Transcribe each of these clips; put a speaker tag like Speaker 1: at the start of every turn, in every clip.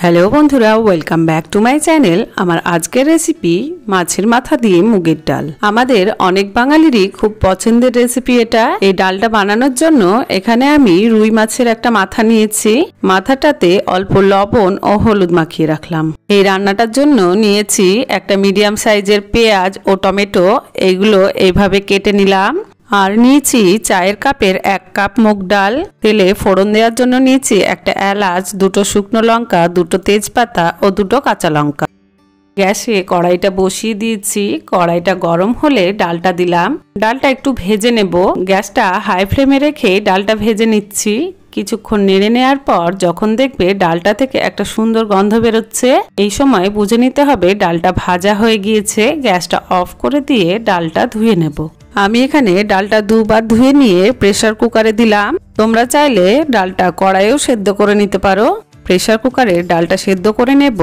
Speaker 1: Hello বন্ধুরা, welcome back to my channel. আমার আজকের রেসিপি মাছের মাথা দিয়ে মুগের ডাল। আমাদের অনেক বাঙালিরই খুব পছন্দের রেসিপি এটা। এই ডালটা বানানোর জন্য এখানে আমি রুই মাছের একটা মাথা নিয়েছি। মাথাটাতে অল্প লবণ ও হলুদ মাখিয়ে রাখলাম। এই রান্নাটার জন্য নিয়েছি একটা মিডিয়াম সাইজের পেঁয়াজ ও টমেটো, এইগুলো এইভাবে কেটে নিলাম। আর নিয়েছি চায়ের কাপের 1 কাপ মুগ ডাল। তেলে ফোড়ন দেওয়ার জন্য নিয়েছি একটা এলাচ, 2টো শুকনো লঙ্কা, 2টো তেজপাতা ও 2টো কাঁচা লঙ্কা। গ্যাসে কড়াইটা বসিয়ে দিয়েছি। কড়াইটা গরম হলে ডালটা দিলাম। ডালটা একটু ভেজে নেব। গ্যাসটা হাই ফ্লেমে রেখে ডালটা ভেজে নিচ্ছি। কিছুক্ষণ নেড়ে নেওয়ার পর যখন দেখবে ডালটা থেকে একটা সুন্দর গন্ধ বেরোচ্ছে, এই সময় বুঝে নিতে হবে ডালটা ভাজা হয়ে গিয়েছে। গ্যাসটা অফ করে দিয়ে ডালটা ধুয়ে নেব। আমি এখানে ডালটা 2বার ধুয়ে নিয়ে প্রেসার কুকারে দিলাম। তোমরা চাইলে ডালটা কড়াইয়েও সেদ্ধ করে নিতে পারো। প্রেসার কুকারে ডালটা সেদ্ধ করে নেব,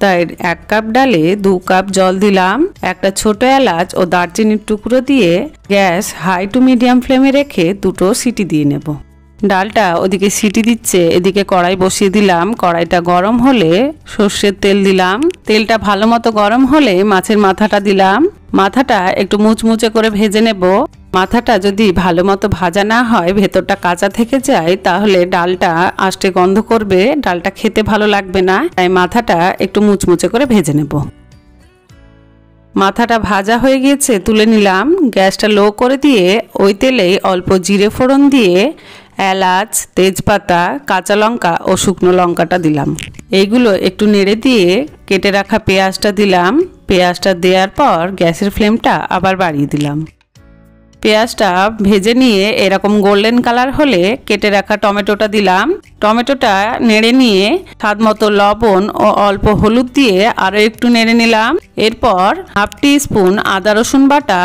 Speaker 1: তাই 1 কাপ ডালে 2 কাপ জল দিলাম। একটা ছোট এলাচ ও দারচিনির টুকরো দিয়ে গ্যাস হাই টু মিডিয়াম ফ্লেমে রেখে 2টো সিটি দিয়ে নেব। ডালটা ওদিকে সিটি দিচ্ছে, এদিকে কড়াই বসিয়ে দিলাম। কড়াইটা গরম হলে সর্ষের তেল দিলাম। তেলটা ভালো মতো গরম হলে মাছের মাথাটা দিলাম। মাথাটা একটু মুচমুচে করে ভেজে নেব। মাথাটা যদি ভালো মতো ভাজা না হয়, ভেতরটা কাঁচা থেকে যায়, তাহলে ডালটা আষ্টে গন্ধ করবে, ডালটা খেতে ভালো লাগবে না। তাই মাথাটা একটু মুচমুচে করে ভেজে নেব। মাথাটা ভাজা হয়ে গিয়েছে, তুলে নিলাম। গ্যাসটা লো করে দিয়ে ওই তেলেই অল্প জিরে ফোড়ন দিয়ে এলাচ, তেজপাতা, কাঁচা লঙ্কা ও শুকনো লঙ্কাটা দিলাম। এইগুলো একটু নেড়ে দিয়ে কেটে রাখা পেঁয়াজটা দিলাম। পেঁয়াজটা দেওয়ার পর গ্যাসের ফ্লেমটা আবার বাড়িয়ে দিলাম। পেঁয়াজটা ভেজে নিয়ে এরকম গোল্ডেন কালার হলে কেটে রাখা টমেটোটা দিলাম। টমেটোটা নেড়ে নিয়ে স্বাদ মতো লবণ ও অল্প হলুদ দিয়ে আরও একটু নেড়ে নিলাম। এরপর 1/2 টিস্পুন আদা রসুন বাটা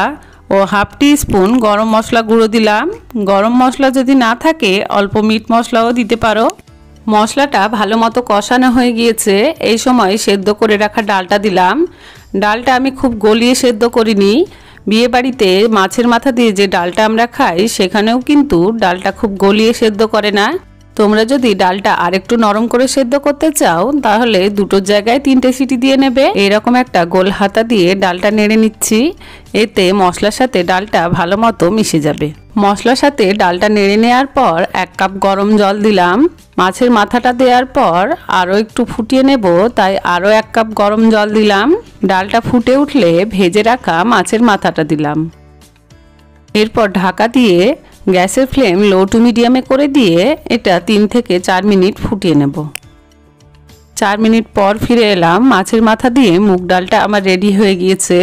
Speaker 1: ও 1/2 টিস্পুন গরম মশলা গুঁড়ো দিলাম। গরম মশলা যদি না থাকে অল্প মিট মশলাও দিতে পারো। মশলাটা ভালো মতো কষানো হয়ে গিয়েছে। এই সময় সেদ্ধ করে রাখা ডালটা দিলাম। ডালটা আমি খুব গলিয়ে সেদ্ধ করিনি। বিয়ে বাড়িতে মাছের মাথা দিয়ে যে ডালটা আমরা খাই, সেখানেও কিন্তু ডালটা খুব গলিয়ে সেদ্ধ করে না। তোমরা যদি ডালটা আরেকটু নরম করে সেদ্ধ করতে চাও, তাহলে 2টোর জায়গায় 3টে সিটি দিয়ে নেবে। এরকম একটা গোল হাতা দিয়ে ডালটা নেড়ে নিচ্ছি। এতে মশলার সাথে ডালটা ভালো মতো মিশে যাবে। মশলার সাথে ডালটা নেড়ে নেওয়ার পর 1 কাপ গরম জল দিলাম। মাছের মাথাটা দেওয়ার পর আরও একটু ফুটিয়ে নেব, তাই আরও 1 কাপ গরম জল দিলাম। ডালটা ফুটে উঠলে ভেজে রাখা মাছের মাথাটা দিলাম। এরপর ঢাকা দিয়ে গ্যাসের ফ্লেম লো টু মিডিয়ামে করে দিয়ে এটা 3 থেকে 4 মিনিট ফুটিয়ে নেব। 4 মিনিট পর ফিরে এলাম। মাছের মাথা দিয়ে মুগ ডালটা আমার রেডি হয়ে গিয়েছে।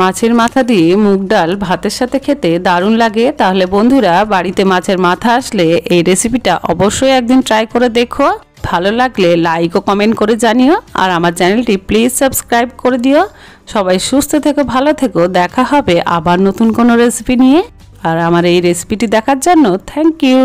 Speaker 1: মাছের মাথা দিয়ে মুগ ডাল ভাতের সাথে খেতে দারুণ লাগে। তাহলে বন্ধুরা, বাড়িতে মাছের মাথা আসলে এই রেসিপিটা অবশ্যই একদিন ট্রাই করে দেখো। ভালো লাগলে লাইক ও কমেন্ট করে জানিও। আর আমার চ্যানেলটি প্লিজ সাবস্ক্রাইব করে দিও। সবাই সুস্থ থেকো, ভালো থেকো। দেখা হবে আবার নতুন কোনো রেসিপি নিয়ে। আর আমার এই রেসিপিটি দেখার জন্য থ্যাংক ইউ।